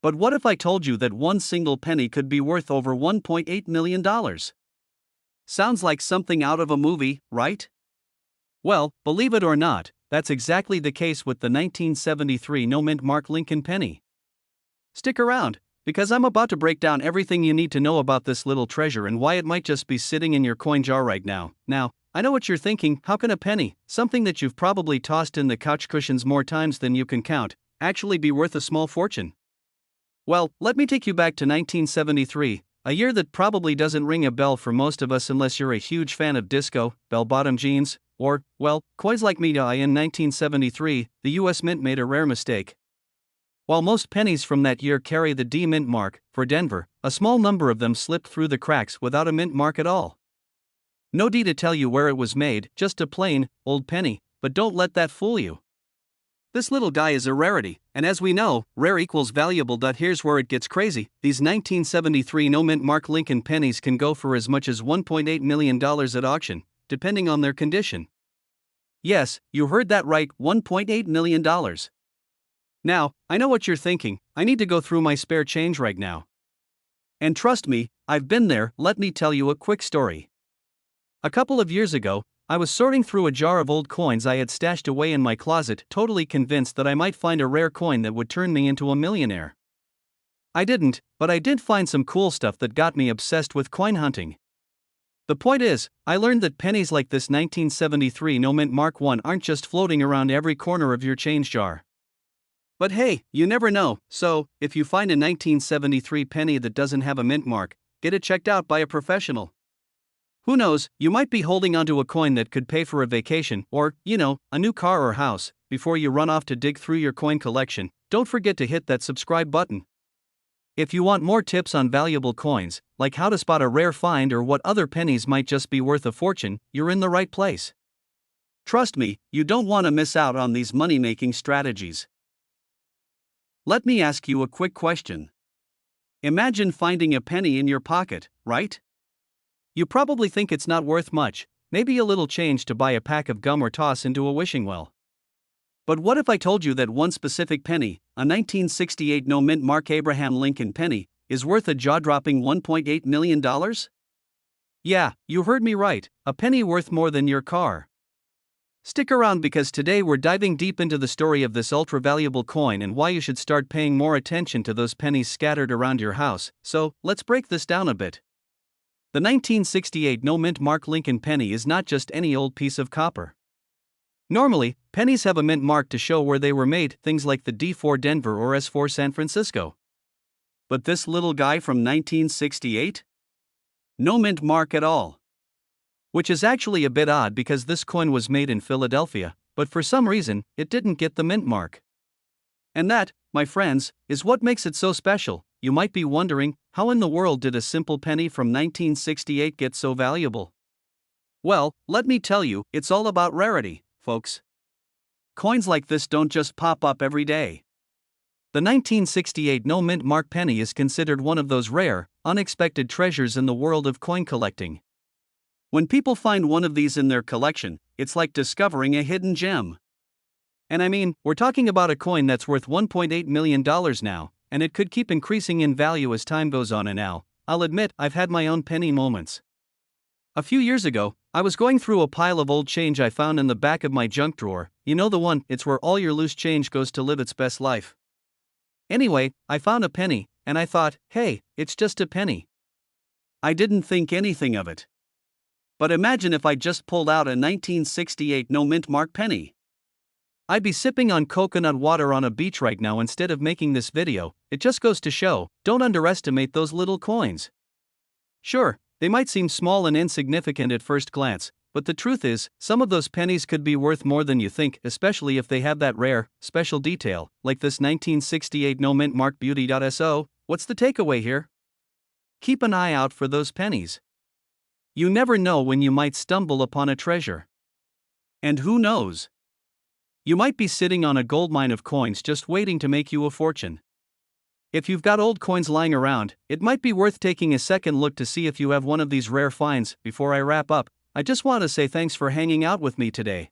But what if I told you that one single penny could be worth over $1.8 million? Sounds like something out of a movie, right? Well, believe it or not, that's exactly the case with the 1973 no-mint mark Lincoln penny. Stick around, because I'm about to break down everything you need to know about this little treasure and why it might just be sitting in your coin jar right now. Now, I know what you're thinking: how can a penny, something that you've probably tossed in the couch cushions more times than you can count, actually be worth a small fortune? Well, let me take you back to 1973, a year that probably doesn't ring a bell for most of us unless you're a huge fan of disco, bell-bottom jeans, or, well, coins like me. In 1973, the US Mint made a rare mistake. While most pennies from that year carry the D mint mark, for Denver, a small number of them slipped through the cracks without a mint mark at all. No D to tell you where it was made, just a plain, old penny, but don't let that fool you. This little guy is a rarity, and as we know, rare equals valuable. Here's where it gets crazy. These 1973 no-mint mark Lincoln pennies can go for as much as $1.8 million at auction, depending on their condition. Yes, you heard that right, $1.8 million. Now, I know what you're thinking: I need to go through my spare change right now. And trust me, I've been there. Let me tell you a quick story. A couple of years ago, I was sorting through a jar of old coins I had stashed away in my closet, totally convinced that I might find a rare coin that would turn me into a millionaire. I didn't, but I did find some cool stuff that got me obsessed with coin hunting. The point is, I learned that pennies like this 1973 no-mint mark one aren't just floating around every corner of your change jar. But hey, you never know, so, if you find a 1973 penny that doesn't have a mint mark, get it checked out by a professional. Who knows, you might be holding onto a coin that could pay for a vacation or, a new car or house. Before you run off to dig through your coin collection, don't forget to hit that subscribe button. If you want more tips on valuable coins, like how to spot a rare find or what other pennies might just be worth a fortune, you're in the right place. Trust me, you don't want to miss out on these money-making strategies. Let me ask you a quick question. Imagine finding a penny in your pocket, right? You probably think it's not worth much, maybe a little change to buy a pack of gum or toss into a wishing well. But what if I told you that one specific penny, a 1968 no-mint mark Abraham Lincoln penny, is worth a jaw-dropping $1.8 million? Yeah, you heard me right, a penny worth more than your car. Stick around, because today we're diving deep into the story of this ultra-valuable coin and why you should start paying more attention to those pennies scattered around your house. So, let's break this down a bit. The 1968 no-mint mark Lincoln penny is not just any old piece of copper. Normally, pennies have a mint mark to show where they were made, things like the D4 Denver or S4 San Francisco. But this little guy from 1968? No mint mark at all. Which is actually a bit odd, because this coin was made in Philadelphia, but for some reason, it didn't get the mint mark. And that, my friends, is what makes it so special. You might be wondering, how in the world did a simple penny from 1968 get so valuable? Well, let me tell you, it's all about rarity, folks. Coins like this don't just pop up every day. The 1968 no-mint mark penny is considered one of those rare, unexpected treasures in the world of coin collecting. When people find one of these in their collection, it's like discovering a hidden gem. And I mean, we're talking about a coin that's worth $1.8 million now, and it could keep increasing in value as time goes on. And now, I'll admit, I've had my own penny moments. A few years ago, I was going through a pile of old change I found in the back of my junk drawer. You know the one, it's where all your loose change goes to live its best life. Anyway, I found a penny, and I thought, hey, it's just a penny. I didn't think anything of it. But imagine if I just pulled out a 1968 no-mint mark penny. I'd be sipping on coconut water on a beach right now instead of making this video. It just goes to show, don't underestimate those little coins. Sure, they might seem small and insignificant at first glance, but the truth is, some of those pennies could be worth more than you think, especially if they have that rare, special detail, like this 1968 no-mint mark beauty. So, what's the takeaway here? Keep an eye out for those pennies. You never know when you might stumble upon a treasure. And who knows? You might be sitting on a goldmine of coins just waiting to make you a fortune. If you've got old coins lying around, it might be worth taking a second look to see if you have one of these rare finds. Before I wrap up, I just want to say thanks for hanging out with me today.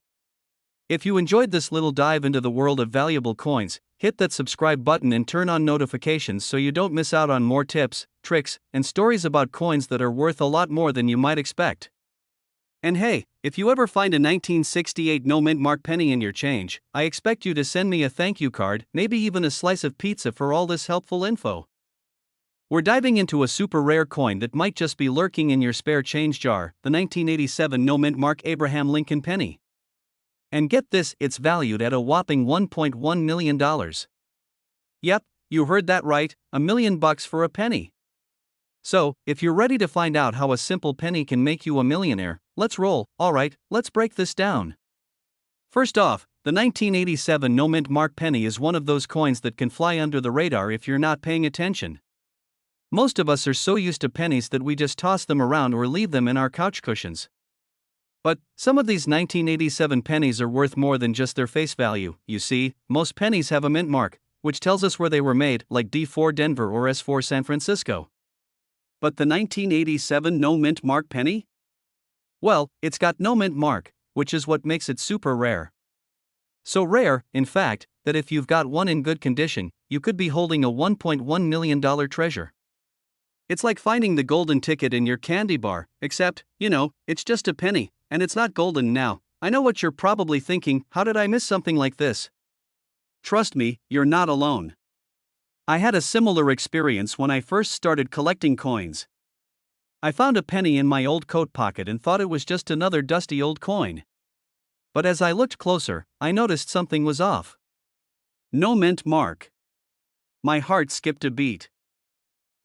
If you enjoyed this little dive into the world of valuable coins, hit that subscribe button and turn on notifications so you don't miss out on more tips, tricks, and stories about coins that are worth a lot more than you might expect. And hey, if you ever find a 1968 no mint mark penny in your change, I expect you to send me a thank you card, maybe even a slice of pizza for all this helpful info. We're diving into a super rare coin that might just be lurking in your spare change jar, the 1987 no mint mark Abraham Lincoln penny. And get this, it's valued at a whopping $1.1 million. Yep, you heard that right, $1 million for a penny. So, if you're ready to find out how a simple penny can make you a millionaire, let's roll. Alright, let's break this down. First off, the 1987 no mint mark penny is one of those coins that can fly under the radar if you're not paying attention. Most of us are so used to pennies that we just toss them around or leave them in our couch cushions. But some of these 1987 pennies are worth more than just their face value. You see, most pennies have a mint mark, which tells us where they were made, like D4 Denver or S4 San Francisco. But the 1987 no mint mark penny? Well, it's got no mint mark, which is what makes it super rare. So rare, in fact, that if you've got one in good condition, you could be holding a $1.1 million treasure. It's like finding the golden ticket in your candy bar, except, it's just a penny, and it's not golden now. I know what you're probably thinking, how did I miss something like this? Trust me, you're not alone. I had a similar experience when I first started collecting coins. I found a penny in my old coat pocket and thought it was just another dusty old coin. But as I looked closer, I noticed something was off. No mint mark. My heart skipped a beat.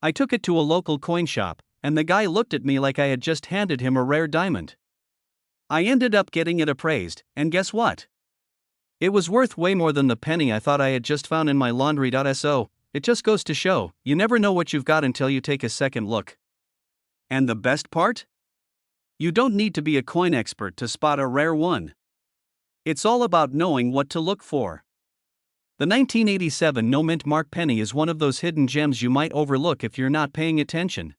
I took it to a local coin shop, and the guy looked at me like I had just handed him a rare diamond. I ended up getting it appraised, and guess what? It was worth way more than the penny I thought I had just found in my laundry.so. It just goes to show, you never know what you've got until you take a second look. And the best part? You don't need to be a coin expert to spot a rare one. It's all about knowing what to look for. The 1987 no mint mark penny is one of those hidden gems you might overlook if you're not paying attention.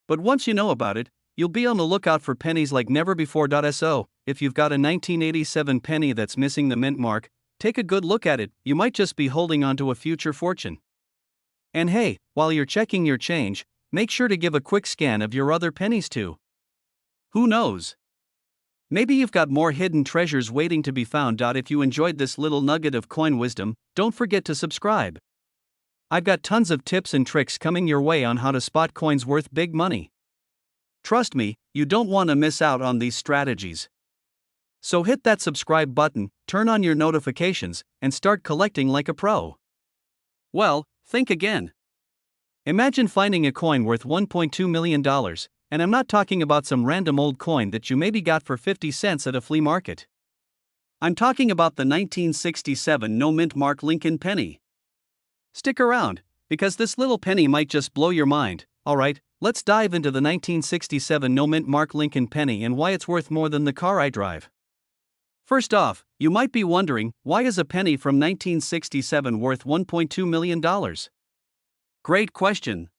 But once you know about it, you'll be on the lookout for pennies like never before.so. If you've got a 1987 penny that's missing the mint mark, take a good look at it, you might just be holding onto a future fortune. And hey, while you're checking your change, make sure to give a quick scan of your other pennies too. Who knows? Maybe you've got more hidden treasures waiting to be found. If you enjoyed this little nugget of coin wisdom, don't forget to subscribe. I've got tons of tips and tricks coming your way on how to spot coins worth big money. Trust me, you don't want to miss out on these strategies. So hit that subscribe button, turn on your notifications, and start collecting like a pro. Well, think again. Imagine finding a coin worth $1.2 million, and I'm not talking about some random old coin that you maybe got for 50 cents at a flea market. I'm talking about the 1967 no mint mark Lincoln penny. Stick around, because this little penny might just blow your mind. Alright, let's dive into the 1967 no mint mark Lincoln penny and why it's worth more than the car I drive. First off, you might be wondering, why is a penny from 1967 worth $1.2 million? Great question.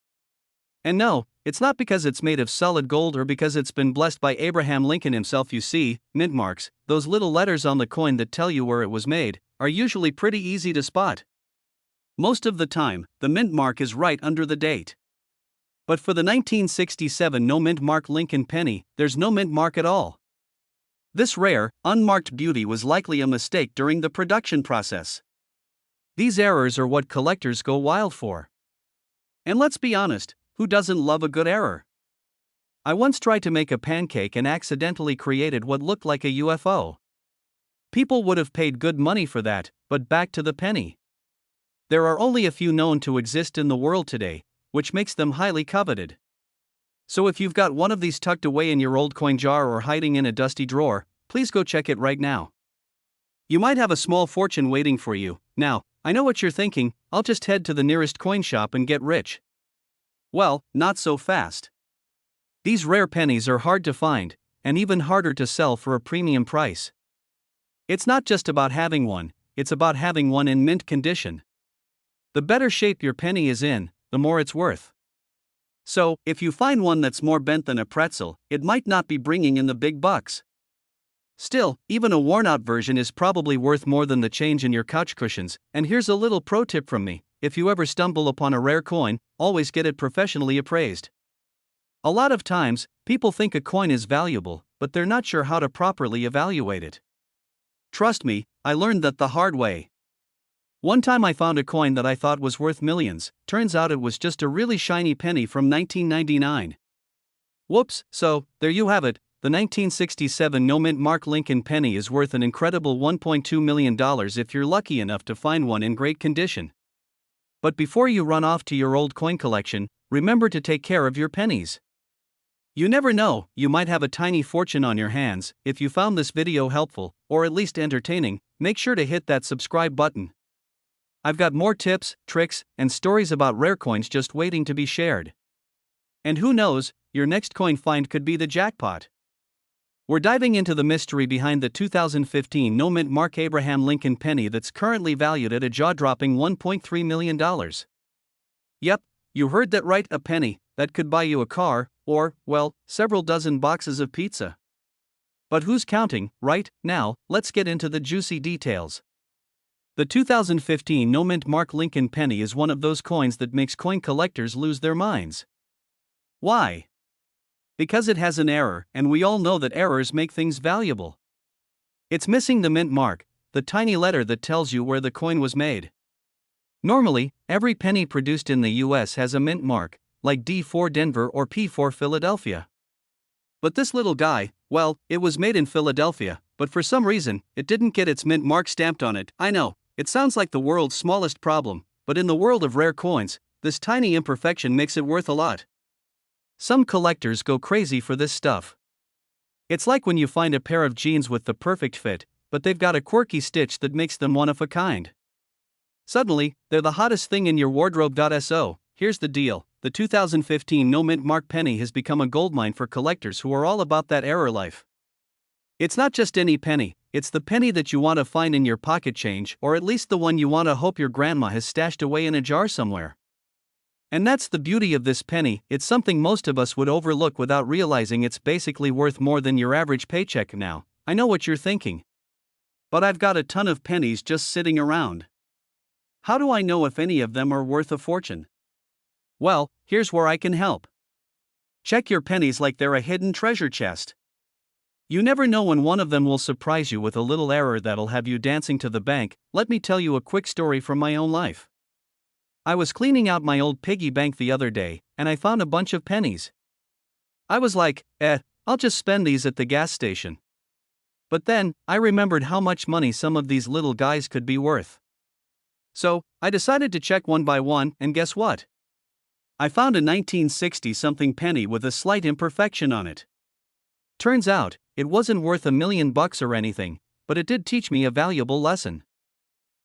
And no, it's not because it's made of solid gold or because it's been blessed by Abraham Lincoln himself. You see, mint marks, those little letters on the coin that tell you where it was made, are usually pretty easy to spot. Most of the time, the mint mark is right under the date. But for the 1967 no mint mark Lincoln penny, there's no mint mark at all. This rare, unmarked beauty was likely a mistake during the production process. These errors are what collectors go wild for. And let's be honest, who doesn't love a good error? I once tried to make a pancake and accidentally created what looked like a UFO. People would have paid good money for that, but back to the penny. There are only a few known to exist in the world today, which makes them highly coveted. So if you've got one of these tucked away in your old coin jar or hiding in a dusty drawer, please go check it right now. You might have a small fortune waiting for you. Now, I know what you're thinking, I'll just head to the nearest coin shop and get rich. Well, not so fast. These rare pennies are hard to find, and even harder to sell for a premium price. It's not just about having one, it's about having one in mint condition. The better shape your penny is in, the more it's worth. So, if you find one that's more bent than a pretzel, it might not be bringing in the big bucks. Still, even a worn-out version is probably worth more than the change in your couch cushions, and here's a little pro tip from me: if you ever stumble upon a rare coin, always get it professionally appraised. A lot of times, people think a coin is valuable, but they're not sure how to properly evaluate it. Trust me, I learned that the hard way. One time I found a coin that I thought was worth millions. Turns out it was just a really shiny penny from 1999. Whoops, so, there you have it. The 1967 no-mint Mark Lincoln penny is worth an incredible $1.2 million if you're lucky enough to find one in great condition. But before you run off to your old coin collection, remember to take care of your pennies. You never know, you might have a tiny fortune on your hands. If you found this video helpful, or at least entertaining, make sure to hit that subscribe button. I've got more tips, tricks, and stories about rare coins just waiting to be shared. And who knows, your next coin find could be the jackpot. We're diving into the mystery behind the 2015 no-mint Mark Abraham Lincoln penny that's currently valued at a jaw-dropping $1.3 million. Yep, you heard that right, a penny that could buy you a car, or, well, several dozen boxes of pizza. But who's counting, right? Now, let's get into the juicy details. The 2015 no-mint Mark Lincoln penny is one of those coins that makes coin collectors lose their minds. Why? Because it has an error, and we all know that errors make things valuable. It's missing the mint mark, the tiny letter that tells you where the coin was made. Normally, every penny produced in the US has a mint mark, like D for Denver or P for Philadelphia. But this little guy, well, it was made in Philadelphia, but for some reason, it didn't get its mint mark stamped on it. I know, it sounds like the world's smallest problem, but in the world of rare coins, this tiny imperfection makes it worth a lot. Some collectors go crazy for this stuff. It's like when you find a pair of jeans with the perfect fit, but they've got a quirky stitch that makes them one of a kind. Suddenly, they're the hottest thing in your wardrobe. So, here's the deal: the 2015 no-mint Mark penny has become a goldmine for collectors who are all about that error life. It's not just any penny, it's the penny that you want to find in your pocket change, or at least the one you want to hope your grandma has stashed away in a jar somewhere. And that's the beauty of this penny: it's something most of us would overlook without realizing it's basically worth more than your average paycheck. Now, I know what you're thinking. But I've got a ton of pennies just sitting around. How do I know if any of them are worth a fortune? Well, here's where I can help. Check your pennies like they're a hidden treasure chest. You never know when one of them will surprise you with a little error that'll have you dancing to the bank. Let me tell you a quick story from my own life. I was cleaning out my old piggy bank the other day, and I found a bunch of pennies. I was like, I'll just spend these at the gas station. But then, I remembered how much money some of these little guys could be worth. So, I decided to check one by one, and guess what? I found a 1960-something penny with a slight imperfection on it. Turns out, it wasn't worth $1 million or anything, but it did teach me a valuable lesson.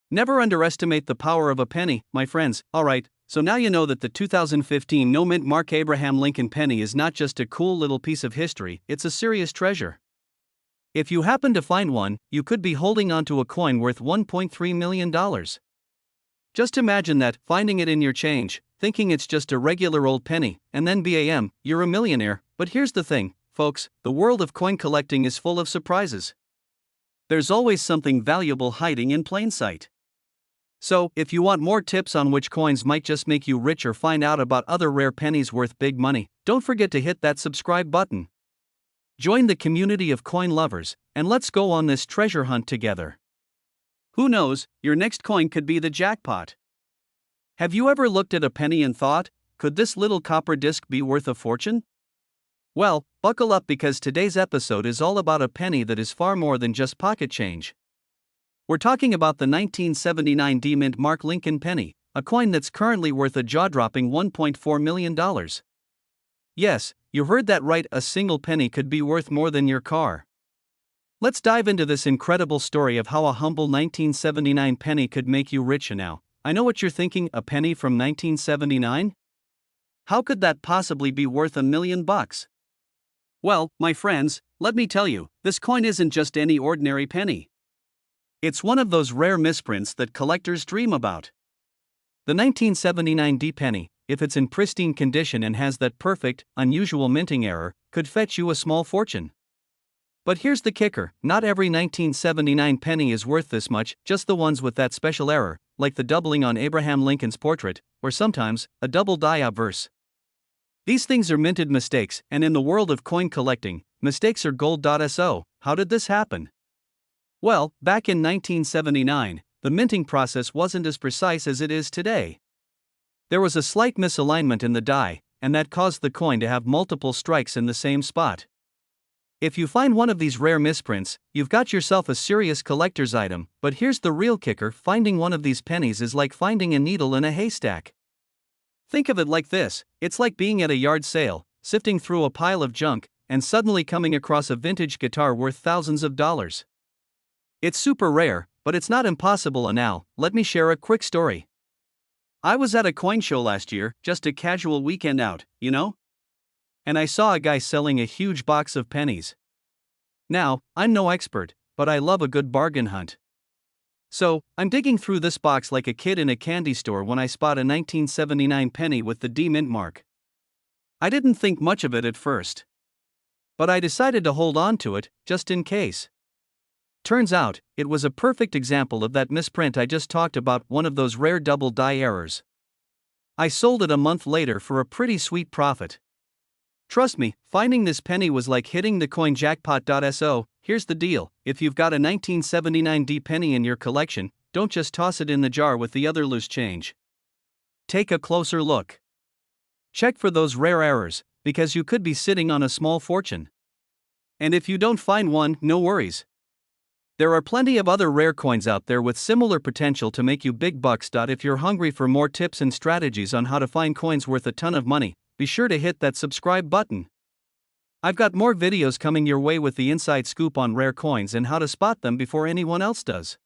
Never underestimate the power of a penny, my friends. Alright, so now you know that the 2015 no-mint Mark Abraham Lincoln penny is not just a cool little piece of history, it's a serious treasure. If you happen to find one, you could be holding onto a coin worth $1.3 million. Just imagine that, finding it in your change, thinking it's just a regular old penny, and then bam, you're a millionaire. But here's the thing, folks: the world of coin collecting is full of surprises. There's always something valuable hiding in plain sight. So, if you want more tips on which coins might just make you rich or find out about other rare pennies worth big money, don't forget to hit that subscribe button. Join the community of coin lovers, and let's go on this treasure hunt together. Who knows, your next coin could be the jackpot. Have you ever looked at a penny and thought, could this little copper disc be worth a fortune? Well, buckle up, because today's episode is all about a penny that is far more than just pocket change. We're talking about the 1979 D-mint Mark Lincoln penny, a coin that's currently worth a jaw-dropping $1.4 million. Yes, you heard that right, a single penny could be worth more than your car. Let's dive into this incredible story of how a humble 1979 penny could make you rich. Now, I know what you're thinking: a penny from 1979? How could that possibly be worth $1 million? Well, my friends, let me tell you, this coin isn't just any ordinary penny. It's one of those rare misprints that collectors dream about. The 1979 D penny, if it's in pristine condition and has that perfect, unusual minting error, could fetch you a small fortune. But here's the kicker, not every 1979 penny is worth this much, just the ones with that special error, like the doubling on Abraham Lincoln's portrait, or sometimes, a double die obverse. These things are minted mistakes, and in the world of coin collecting, mistakes are gold. So, how did this happen? Well, back in 1979, the minting process wasn't as precise as it is today. There was a slight misalignment in the die, and that caused the coin to have multiple strikes in the same spot. If you find one of these rare misprints, you've got yourself a serious collector's item, but here's the real kicker, finding one of these pennies is like finding a needle in a haystack. Think of it like this, it's like being at a yard sale, sifting through a pile of junk, and suddenly coming across a vintage guitar worth thousands of dollars. It's super rare, but it's not impossible. And now, let me share a quick story. I was at a coin show last year, just a casual weekend out, you know? And I saw a guy selling a huge box of pennies. Now, I'm no expert, but I love a good bargain hunt. So, I'm digging through this box like a kid in a candy store when I spot a 1979 penny with the D mint mark. I didn't think much of it at first, but I decided to hold on to it, just in case. Turns out, it was a perfect example of that misprint I just talked about, one of those rare double die errors. I sold it a month later for a pretty sweet profit. Trust me, finding this penny was like hitting the coin jackpot. So, here's the deal, if you've got a 1979 D penny in your collection, don't just toss it in the jar with the other loose change. Take a closer look. Check for those rare errors, because you could be sitting on a small fortune. And if you don't find one, no worries. There are plenty of other rare coins out there with similar potential to make you big bucks. If you're hungry for more tips and strategies on how to find coins worth a ton of money, be sure to hit that subscribe button. I've got more videos coming your way with the inside scoop on rare coins and how to spot them before anyone else does.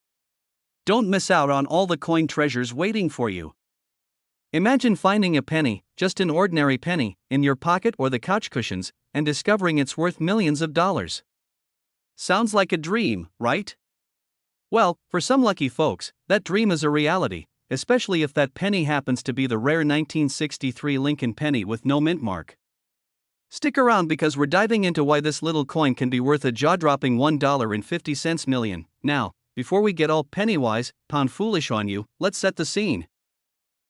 Don't miss out on all the coin treasures waiting for you. Imagine finding a penny, just an ordinary penny, in your pocket or the couch cushions, and discovering it's worth millions of dollars. Sounds like a dream, right? Well, for some lucky folks, that dream is a reality, especially if that penny happens to be the rare 1963 Lincoln penny with no mint mark. Stick around because we're diving into why this little coin can be worth a jaw-dropping $1.50 million. Now, before we get all penny-wise, pound-foolish on you, let's set the scene.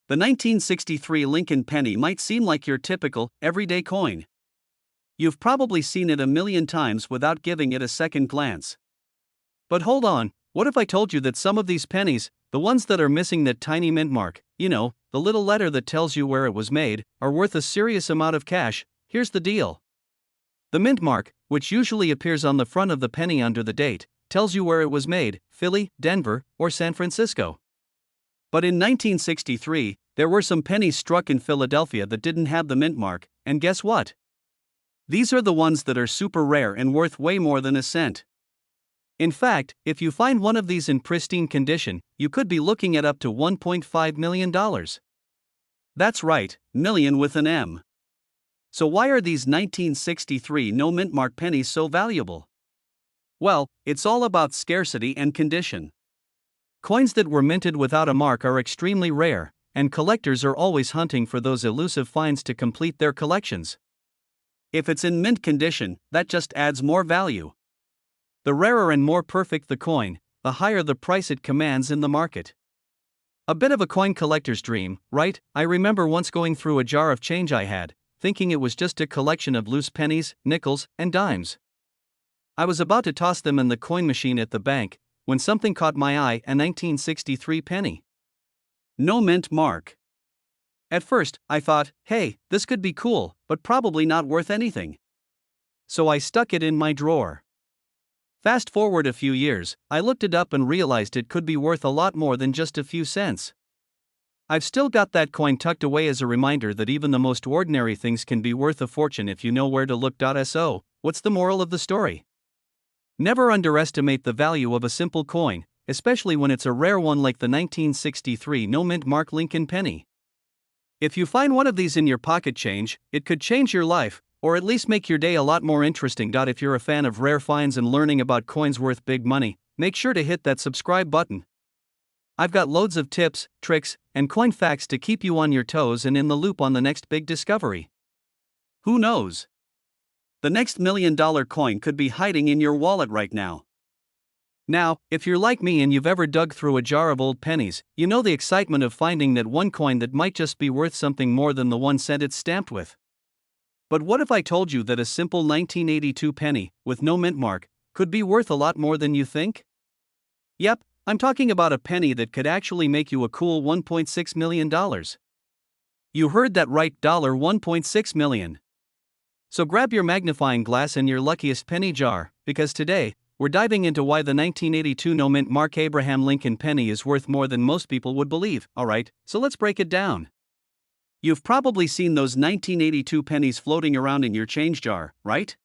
The 1963 Lincoln penny might seem like your typical, everyday coin. You've probably seen it a million times without giving it a second glance. But hold on, what if I told you that some of these pennies, the ones that are missing that tiny mint mark, you know, the little letter that tells you where it was made, are worth a serious amount of cash? Here's the deal. The mint mark, which usually appears on the front of the penny under the date, tells you where it was made, Philly, Denver, or San Francisco. But in 1963, there were some pennies struck in Philadelphia that didn't have the mint mark, and guess what? These are the ones that are super rare and worth way more than a cent. In fact, if you find one of these in pristine condition, you could be looking at up to $1.5 million. That's right, million with an M. So why are these 1963 no mint mark pennies so valuable? Well, it's all about scarcity and condition. Coins that were minted without a mark are extremely rare, and collectors are always hunting for those elusive finds to complete their collections. If it's in mint condition, that just adds more value. The rarer and more perfect the coin, the higher the price it commands in the market. A bit of a coin collector's dream, right? I remember once going through a jar of change I had, thinking it was just a collection of loose pennies, nickels, and dimes. I was about to toss them in the coin machine at the bank, when something caught my eye, a 1963 penny. No mint mark. At first, I thought, hey, this could be cool, but probably not worth anything. So I stuck it in my drawer. Fast forward a few years, I looked it up and realized it could be worth a lot more than just a few cents. I've still got that coin tucked away as a reminder that even the most ordinary things can be worth a fortune if you know where to look. So, what's the moral of the story? Never underestimate the value of a simple coin, especially when it's a rare one like the 1963 no mint mark Lincoln penny. If you find one of these in your pocket change, it could change your life, or at least make your day a lot more interesting. If you're a fan of rare finds and learning about coins worth big money, make sure to hit that subscribe button. I've got loads of tips, tricks, and coin facts to keep you on your toes and in the loop on the next big discovery. Who knows? The next $1 million coin could be hiding in your wallet right now. Now, if you're like me and you've ever dug through a jar of old pennies, you know the excitement of finding that one coin that might just be worth something more than the 1 cent it's stamped with. But what if I told you that a simple 1982 penny, with no mint mark, could be worth a lot more than you think? Yep, I'm talking about a penny that could actually make you a cool $1.6 million. You heard that right, $1.6 million. So grab your magnifying glass and your luckiest penny jar, because today, we're diving into why the 1982 no mint mark Abraham Lincoln penny is worth more than most people would believe. Alright, so let's break it down. You've probably seen those 1982 pennies floating around in your change jar, right?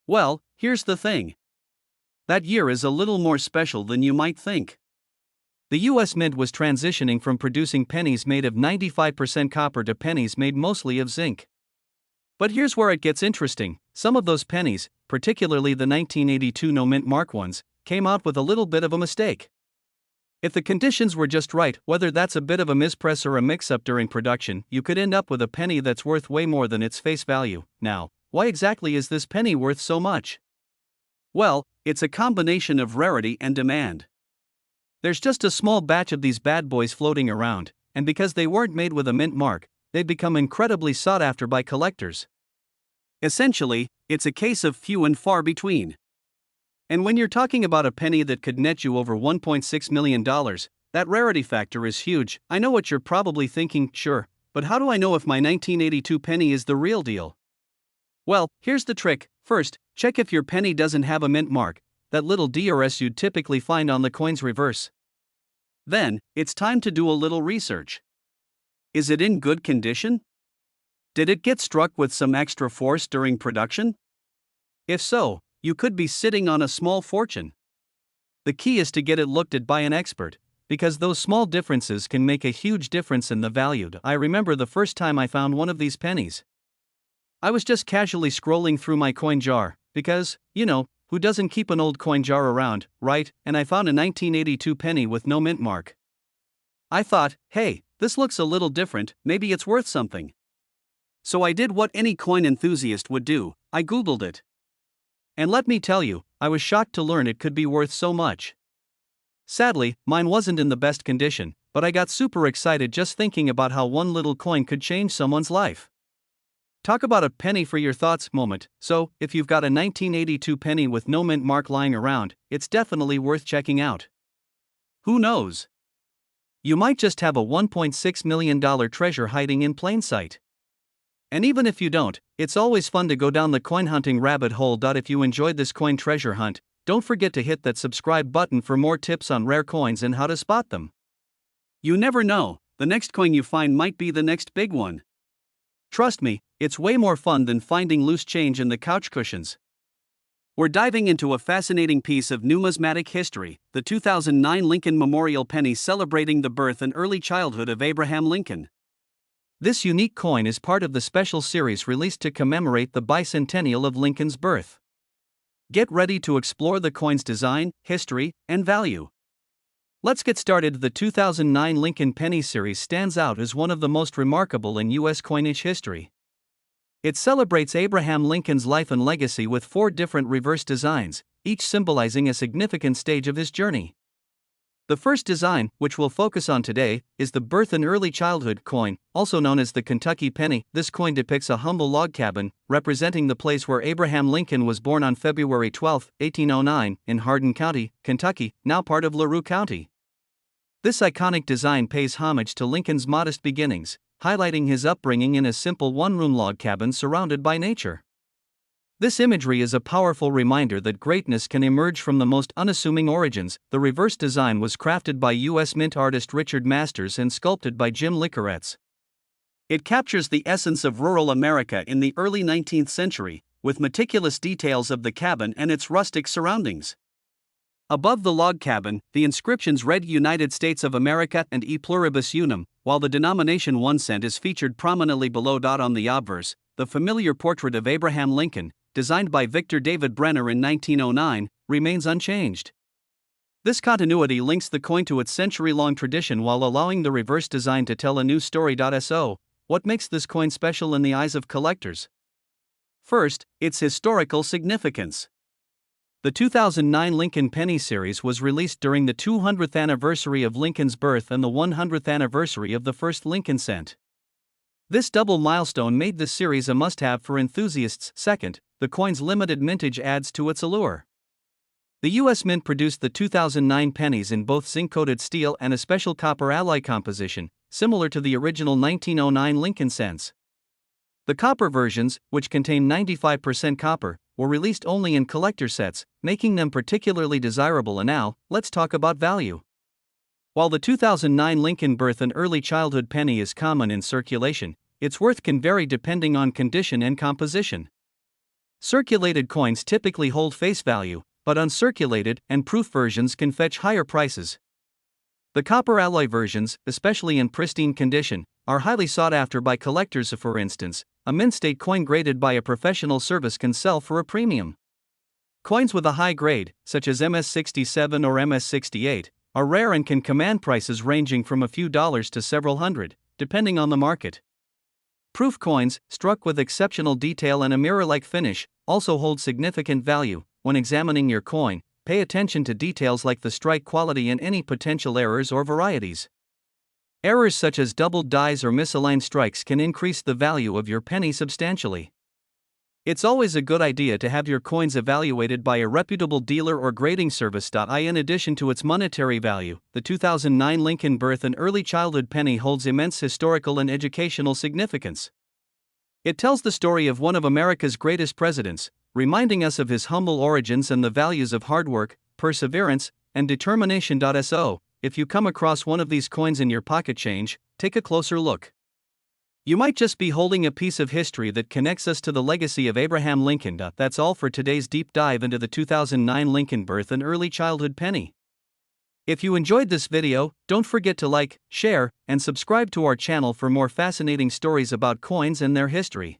Well, here's the thing. That year is a little more special than you might think. The US Mint was transitioning from producing pennies made of 95% copper to pennies made mostly of zinc. But here's where it gets interesting. Some of those pennies, particularly the 1982 no mint mark ones, came out with a little bit of a mistake. If the conditions were just right, whether that's a bit of a mispress or a mix-up during production, you could end up with a penny that's worth way more than its face value. Now, why exactly is this penny worth so much? Well, it's a combination of rarity and demand. There's just a small batch of these bad boys floating around, and because they weren't made with a mint mark, they've become incredibly sought after by collectors. Essentially, it's a case of few and far between. And when you're talking about a penny that could net you over $1.6 million, that rarity factor is huge. I know what you're probably thinking, sure, but how do I know if my 1982 penny is the real deal? Well, here's the trick. First, check if your penny doesn't have a mint mark, that little DRS you'd typically find on the coin's reverse. Then, it's time to do a little research. Is it in good condition? Did it get struck with some extra force during production? If so, you could be sitting on a small fortune. The key is to get it looked at by an expert, because those small differences can make a huge difference in the value. I remember the first time I found one of these pennies. I was just casually scrolling through my coin jar, because, who doesn't keep an old coin jar around, right? And I found a 1982 penny with no mint mark. I thought, hey, this looks a little different, maybe it's worth something. So I did what any coin enthusiast would do, I Googled it. And let me tell you, I was shocked to learn it could be worth so much. Sadly, mine wasn't in the best condition, but I got super excited just thinking about how one little coin could change someone's life. Talk about a penny for your thoughts moment. So, if you've got a 1982 penny with no mint mark lying around, it's definitely worth checking out. Who knows? You might just have a $1.6 million treasure hiding in plain sight. And even if you don't, it's always fun to go down the coin hunting rabbit hole. If you enjoyed this coin treasure hunt, don't forget to hit that subscribe button for more tips on rare coins and how to spot them. You never know, the next coin you find might be the next big one. Trust me, it's way more fun than finding loose change in the couch cushions. We're diving into a fascinating piece of numismatic history, the 2009 Lincoln Memorial Penny celebrating the birth and early childhood of Abraham Lincoln. This unique coin is part of the special series released to commemorate the bicentennial of Lincoln's birth. Get ready to explore the coin's design, history, and value. Let's get started. The 2009 Lincoln Penny series stands out as one of the most remarkable in U.S. coinage history. It celebrates Abraham Lincoln's life and legacy with 4 different reverse designs, each symbolizing a significant stage of his journey. The first design, which we'll focus on today, is the birth and early childhood coin, also known as the Kentucky penny. This coin depicts a humble log cabin, representing the place where Abraham Lincoln was born on February 12, 1809, in Hardin County, Kentucky, now part of LaRue County. This iconic design pays homage to Lincoln's modest beginnings, highlighting his upbringing in a simple one-room log cabin surrounded by nature. This imagery is a powerful reminder that greatness can emerge from the most unassuming origins. The reverse design was crafted by U.S. Mint artist Richard Masters and sculpted by Jim Licoretz. It captures the essence of rural America in the early 19th century, with meticulous details of the cabin and its rustic surroundings. Above the log cabin, the inscriptions read United States of America and E Pluribus Unum, while the denomination 1 cent is featured prominently below. On the obverse, the familiar portrait of Abraham Lincoln, designed by Victor David Brenner in 1909, remains unchanged. This continuity links the coin to its century-long tradition while allowing the reverse design to tell a new story. So, what makes this coin special in the eyes of collectors? First, its historical significance. The 2009 Lincoln Penny series was released during the 200th anniversary of Lincoln's birth and the 100th anniversary of the first Lincoln cent. This double milestone made the series a must-have for enthusiasts. Second, the coin's limited mintage adds to its allure. The U.S. Mint produced the 2009 pennies in both zinc-coated steel and a special copper alloy composition, similar to the original 1909 Lincoln cents. The copper versions, which contain 95% copper, were released only in collector sets, making them particularly desirable. And now, let's talk about value. While the 2009 Lincoln birth and early childhood penny is common in circulation, its worth can vary depending on condition and composition. Circulated coins typically hold face value, but uncirculated and proof versions can fetch higher prices. The copper alloy versions, especially in pristine condition, are highly sought after by collectors. For instance, a mint-state coin graded by a professional service can sell for a premium. Coins with a high grade, such as MS-67 or MS-68, are rare and can command prices ranging from a few dollars to several hundred, depending on the market. Proof coins, struck with exceptional detail and a mirror-like finish, also hold significant value. When examining your coin, pay attention to details like the strike quality and any potential errors or varieties. Errors such as doubled dies or misaligned strikes can increase the value of your penny substantially. It's always a good idea to have your coins evaluated by a reputable dealer or grading service. In addition to its monetary value, the 2009 Lincoln birth and early childhood penny holds immense historical and educational significance. It tells the story of one of America's greatest presidents, reminding us of his humble origins and the values of hard work, perseverance, and determination. So, if you come across one of these coins in your pocket change, take a closer look. You might just be holding a piece of history that connects us to the legacy of Abraham Lincoln. That's all for today's deep dive into the 2009 Lincoln birth and early childhood penny. If you enjoyed this video, don't forget to like, share, and subscribe to our channel for more fascinating stories about coins and their history.